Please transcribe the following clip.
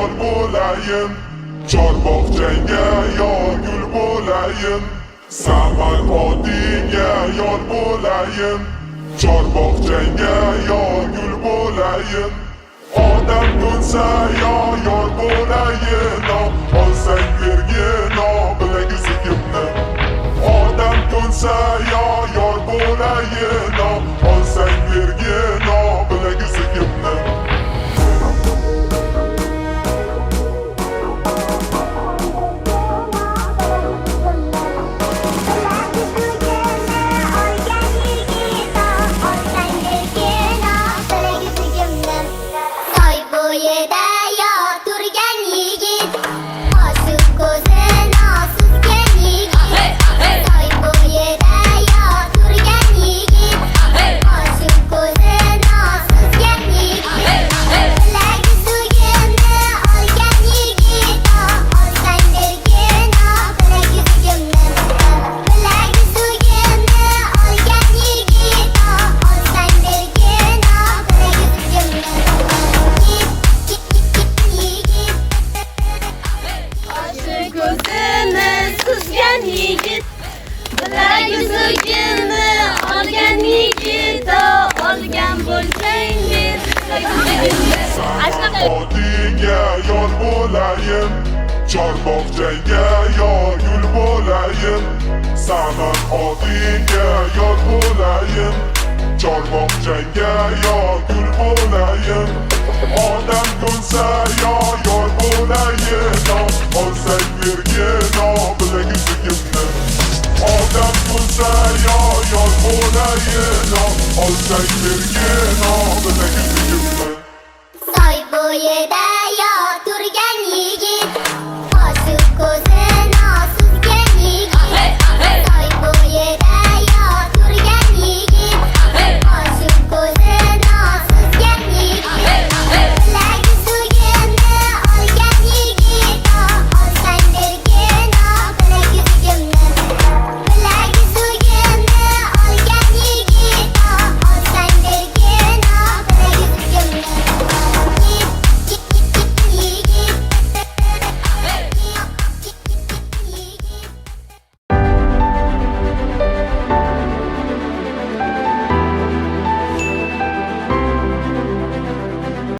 yor bo'layin, chorbog'changga yo gul bo'layin, saman otingga yor bo'layin, chorbog'changga yo gul bo'layin. Odam ko'nsa yo yor bo'layin, olsang bergin bilagizigimni. Odam ko'nsa yo yor bo'layin, olsang bergin bilagizigimni. Otingga yor bo'layin, chorbog'changga yo gul bo'layin, saman otingga yor bo'layin, chorbog'changga yo gul bo'layin. Odam ko'nsa yo yor bo'layin, olsang bergin bilagizigimni. Odam ko'nsa yo yor bo'layin, olsang bergin bilagizigimni. Soy bo'yida